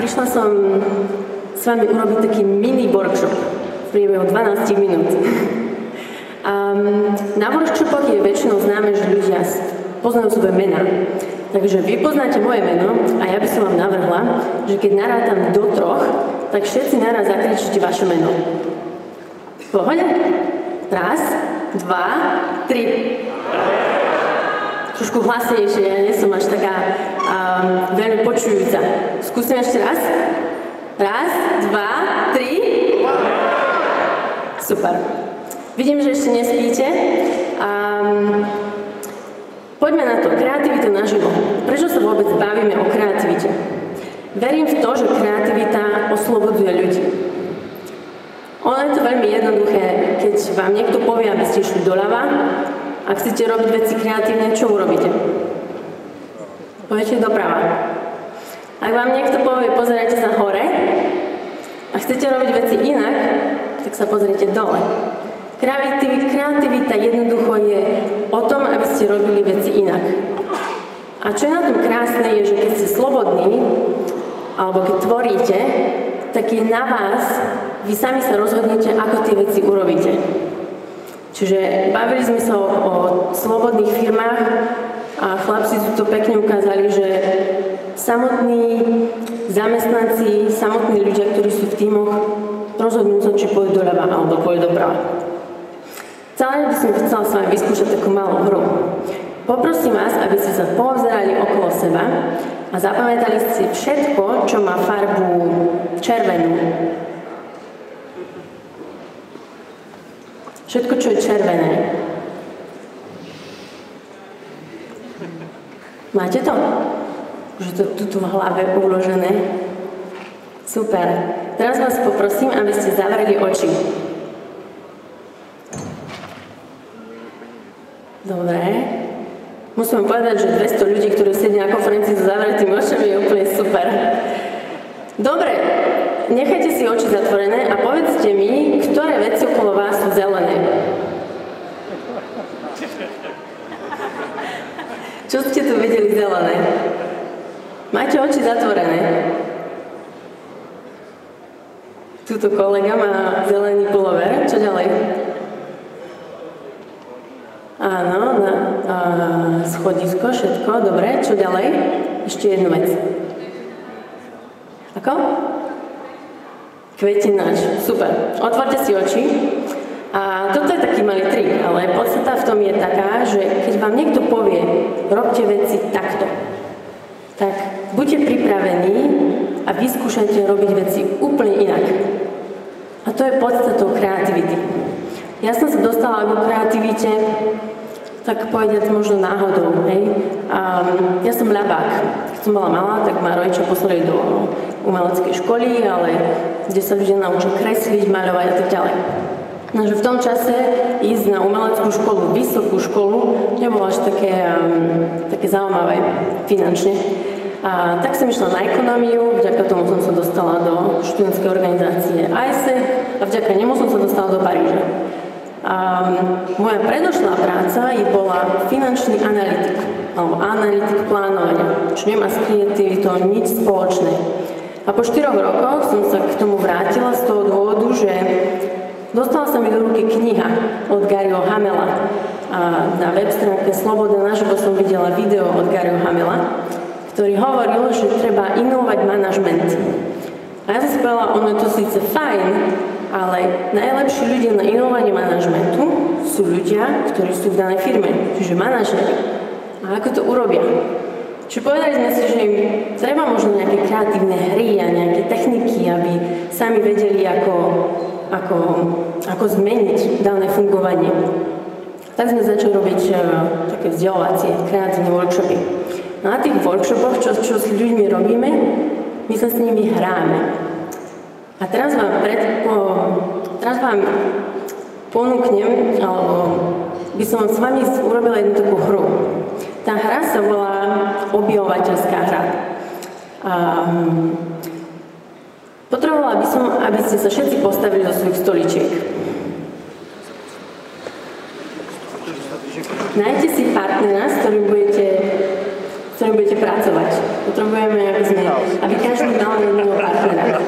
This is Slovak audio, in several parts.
prišla som s vami urobiť taký mini workshop v priebehu 12 minút. Na workshopoch je väčšinou známe, že ľudia poznajú svoje mená. Takže vy poznáte moje meno a ja by som vám navrhla, že keď narátam do 3, tak všetci naraz zakričíte vaše meno. V pohode? 1, 2, 3. Trošku hlasnejšie, ja nie som až taká veľmi počujúca. Skúsim ešte raz. 1, 2, 3. Super. Vidím, že ešte nespíte. Poďme na to. Kreativita naživo. Prečo sa vôbec bavíme o kreativite? Verím v to, že kreativita oslobodzuje ľudí. Ono je to veľmi jednoduché, keď vám niekto povie, aby ste išli doľava, ak chcete robiť veci kreatívne, čo urobíte? Poviete doprava. Ak vám niekto povie, pozerajte sa hore a chcete robiť veci inak, tak sa pozrite dole. Kreativita jednoducho je o tom, aby ste robili veci inak. A čo je na tom krásne, je, že keď ste slobodní, alebo keď tvoríte, tak je na vás, vy sami sa rozhodnete, ako tie veci urobíte. Čiže bavili sme sa o slobodných firmách a chlapci tu to pekne ukázali, že samotní zamestnanci, samotní ľudia, ktorí sú v tímoch, rozhodnú sa, či pôjdu doľava alebo pôjdu doprava. Celé by som chcela s vami vyskúšať takú malú hru. Poprosím vás, aby ste sa povzerali okolo seba a zapamätali si všetko, čo má farbu červenú. Všetko, čo je červené. Máte to? Už je to tu v hlave uložené. Super. Teraz vás poprosím, aby ste zavreli oči. Dobre. Musím povedať, že 200 ľudí, ktorí sedia na konferencii so zavretými očami, je úplne super. Dobre. Nechajte si oči zatvorené a povedzte mi, ktoré veci okolo vás sú zelené. Čo ste tu videli zelené? Máte oči zatvorené. Tuto kolega má zelený pulover. Čo ďalej? Áno, schodisko, všetko. Dobre, čo ďalej? Ešte jednu vec. Ako? Kvetináč. Super. Otvorte si oči. A toto je taký malý trik, ale podstata v tom je taká, že keď vám niekto povie, robte veci takto, tak buďte pripravení a vyskúšajte robiť veci úplne inak. A to je podstatou kreativity. Ja som sa dostala k kreativite, tak povedať možno náhodou. Hej. Ja som ľabák. Keď som bola malá, tak ma rodičia poslali do umeleckej školy, ale kde sa ľudia naučia kresliť, maľovať a tak ďalej. Takže v tom čase ísť na umeleckú školu, vysokú školu, nebolo až také zaujímavé finančne. A tak som išla na ekonómiu, vďaka tomu som sa dostala do študentskej organizácie AISE a vďaka nemu som sa dostala do Paríža. Moja predošlá práca bola finančný analytik, alebo analytik plánovania, čo nemá s kreativitou nič spoločné. A po 4 rokoch som sa k tomu vrátila z toho dôvodu, že dostala sa mi do ruky kniha od Garyho Hamela. A na web stránke Sloboda naživo som videla video od Garyho Hamela, ktorý hovoril, že treba inovovať manažment. A ja som si povedala, ono je to síce fajn, ale najlepší ľudia na inovovanie manažmentu sú ľudia, ktorí sú v danej firme, čiže manažeri. A ako to urobia? Čiže povedali sme si, že im treba možno nejaké kreatívne hry a nejaké techniky, aby sami vedeli, ako zmeniť dané fungovanie. Tak sme začali robiť také vzdelávacie, kreatívne workshopy. Na tých workshopoch, čo s ľuďmi robíme, my sa s nimi hráme. A teraz vám ponúknem, alebo by som s vami urobila jednu takú hru. Tá hra sa volá objevovateľská hra. Potrebovala by som, aby ste sa všetci postavili do svojich stoličiek. Nájdete si partnera, s ktorým budete pracovať. pracovať. Potrebujeme, aby každý mal jedného partnera.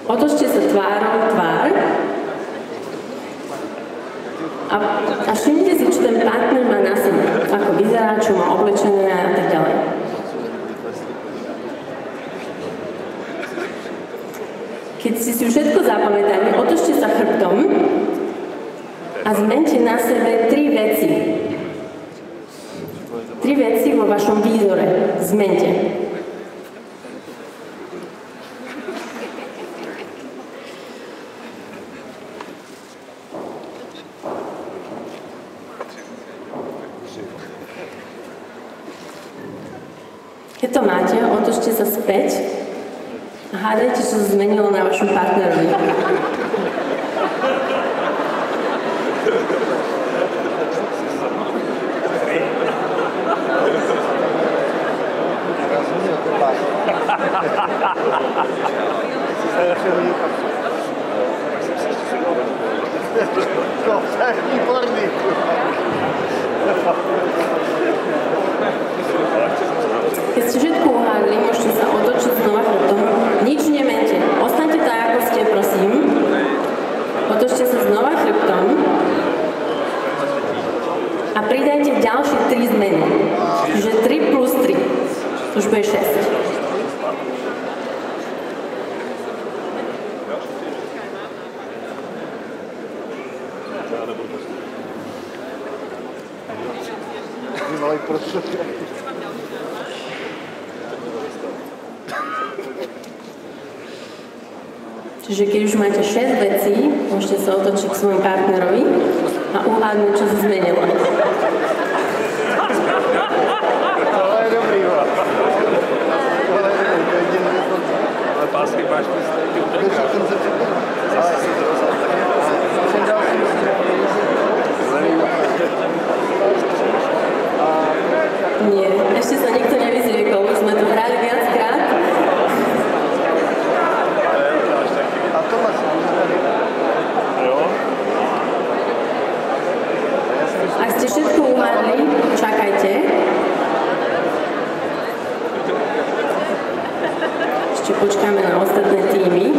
Otočte sa tvárou tvár a všimnite si, čo ten partner má na sebe. Ako vyzerá, čo má oblečené a tak ďalej. Keď ste si všetko zapamätali, otočte sa chrbtom a zmente na sebe 3 veci. 3 veci vo vašom výzore. Zmente. Keď to máte, otočte sa späť a hádajte, čo sa zmenilo na vašom partnerovi. Keď ste všetko uhádli, môžete sa otočiť znova chrbtom. Nič nemente. Ostaňte tak, ako ste, prosím. Otočte sa znova chrbtom. A pridajte ďalšie 3 zmeny. Čiže 3 plus 3. To už bude 6. Čiže keď už máte 6 vecí, môžete sa otočiť k svojmu partnerovi a uhádnuť, čo sa zmenilo. Tohle je dobrý, tohle je dobrý, ale pásky máš ty utrkát. Nie, ešte sa nikto nevyzriekol, už sme to hrali viackrát. A to máš jo? Ak ste všetko uhádli, čakajte. Ešte počkáme na ostatné týmy.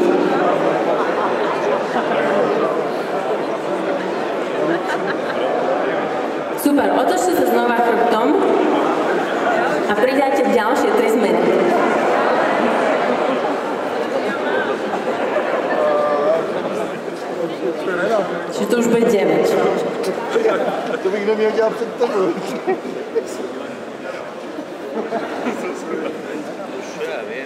Super, otočte sa znova chrbtom a pridajte ďalšie 3 zmeny. Čiže to už bude 9. To bych neměl dělat před tebou. Já vím.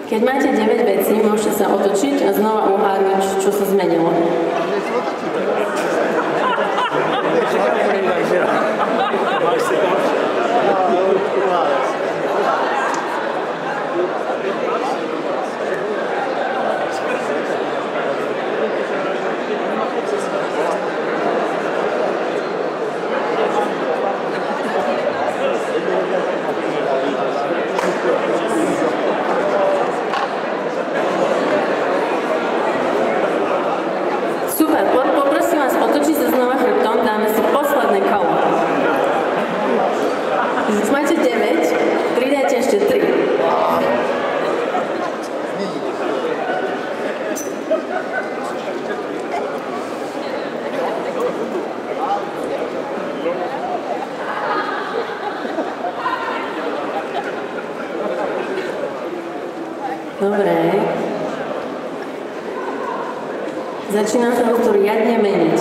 Keď máte 9 vecí, môžete sa otočiť a znova uhádnuť, čo sa zmenilo. Super, poprosím vás, otočiť sa znova chrbtom, dáme si posledné kolo. Už máte 9, pridajte ešte 3. Dobre. Začína sa to riadne meniť.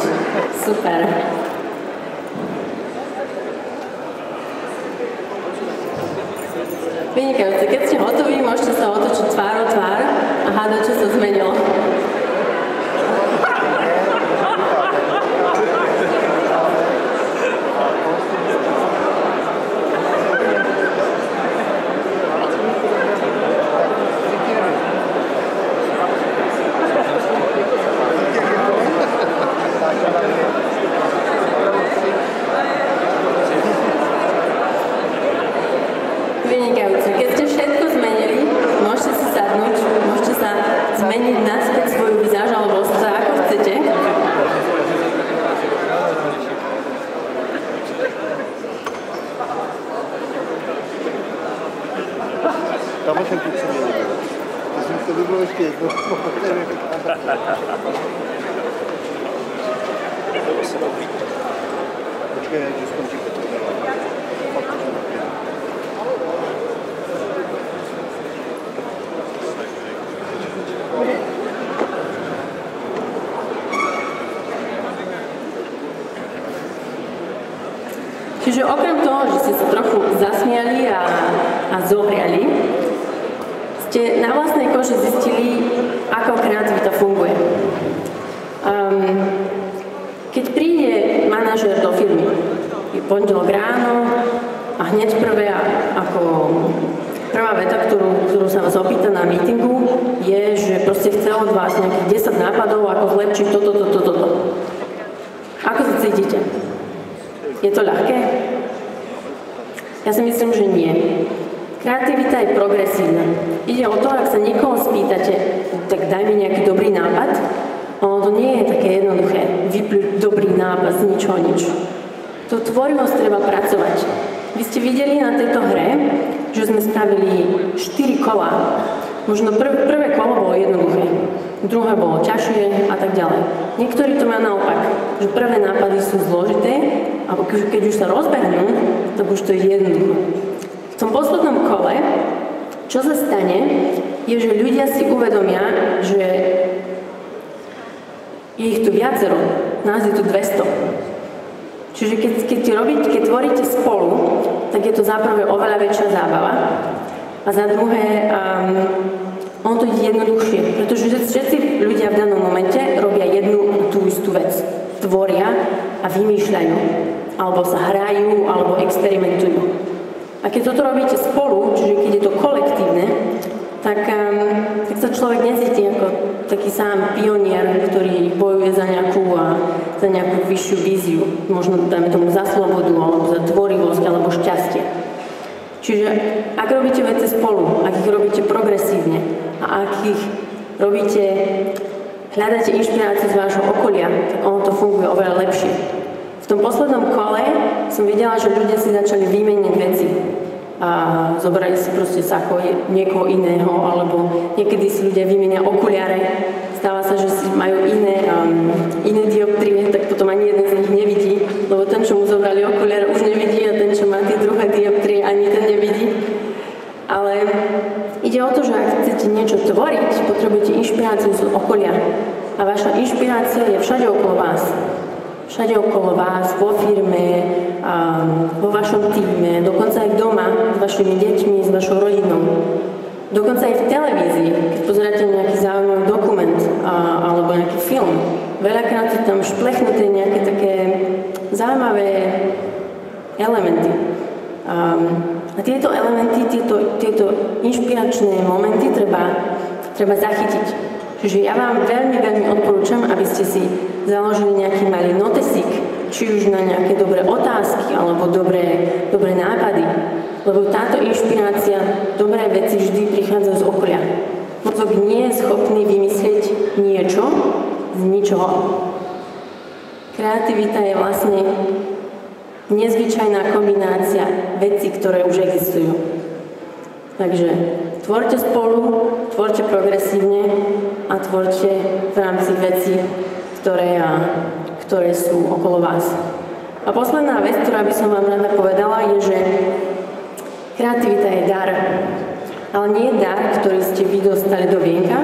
Super. Vynikajúce. Keď ste hotoví, môžete sa otočiť tvár o tvár a hádať, čo sa zmenilo. Vynikajúce. Keď ste všetko Tam jsem tu co měl. To by bylo ještě jedno. Počkej, že skončí. Čiže okrem toho, že ste sa trochu zasmiali a zohriali, ste na vlastnej koži zistili, ako kreativita funguje. Keď príde manažér do firmy, je pondelok ráno a hneď prvá veta, ktorú sa vás opýta na meetingu, je, že proste chce od vás nejakých 10 nápadov, ako zlepšiť toto. Ako sa cítite? Je to ľahké? Ja si myslím, že nie. Kreativita je progresívna. Ide o to, ak sa niekoho spýtate, tak daj mi nejaký dobrý nápad. Ono to nie je také jednoduché. Vypľuť dobrý nápad z ničoho nič. To tvorivosť treba pracovať. Vy ste videli na tejto hre, že sme spravili 4 kola. Možno prvé kolo bolo jednoduché, druhé bolo ťažšie a tak ďalej. Niektorí to majú naopak, že prvé nápady sú zložité a keď už sa rozbehnú, tak už to je jednoduché. V tom poslednom kole, čo sa stane, je, že ľudia si uvedomia, že je ich tu viacero, nás je tu 200. Čiže keď tvoríte spolu, tak je to za prvé oveľa väčšia zábava a za druhé on to je jednoduchšie, pretože všetci ľudia v danom momente robia jednu tú istú vec. Tvoria a vymýšľajú, alebo sa hrajú, alebo experimentujú. A keď toto robíte spolu, čiže keď je to kolektívne, tak sa človek necíti ako taký sám pionier, ktorý bojuje za nejakú vyššiu víziu. Možno dáme tomu za slobodu, alebo za tvorivosť, alebo šťastie. Čiže ak robíte veci spolu, ak ich robíte progresívne a ak ich hľadáte inšpiráciu z vášho okolia, tak ono to funguje oveľa lepšie. V tom poslednom kole som videla, že ľudia si začali vymeniť veci. A zobrali si proste sako niekoho iného, alebo niekedy si ľudia vymenia okuliare. Stáva sa, že si majú iné dioptrie, tak potom ani jeden z nich nevidí, lebo ten, čo mu zobrali okuliare, už nevidí a ten, čo má tie druhé dioptrie, ani ten nevidí. Ale ide o to, že ak chcete niečo tvoriť, potrebujete inšpiráciu z okolia. A vaša inšpirácia je všade okolo vás. Všade okolo vás, vo firme, vo vašom týme, dokonca aj doma, s vašimi deťmi, s vašou rodinou. Dokonca aj v televízii, keď pozeráte nejaký zaujímavý dokument alebo nejaký film. Veľakrát sú tam šplechnuté nejaké také zaujímavé elementy. A tieto elementy, tieto inšpiračné momenty treba zachytiť. Čiže ja vám veľmi, veľmi odporúčam, aby ste si založili nejaký malý notesík, či už na nejaké dobré otázky alebo dobré nápady. Lebo táto inšpirácia, dobré veci vždy prichádzajú z okolia. Mozog nie je schopný vymyslieť niečo z ničoho. Kreativita je vlastne nezvyčajná kombinácia vecí, ktoré už existujú. Takže tvorte spolu, tvorte progresívne a tvorte v rámci vecí, ktoré sú okolo vás. A posledná vec, ktorá by som vám rada povedala, je, že kreativita je dar. Ale nie je dar, ktorý ste vy dostali do vienka,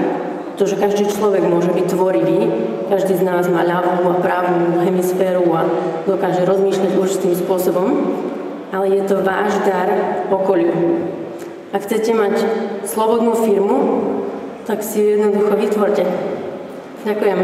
pretože každý človek môže byť tvorivý, každý z nás má ľavú a pravú hemisféru a dokáže rozmýšľať určitým spôsobom, ale je to váš dar okoliu. Ak chcete mať slobodnú firmu, tak si ju jednoducho vytvorte. Ďakujem.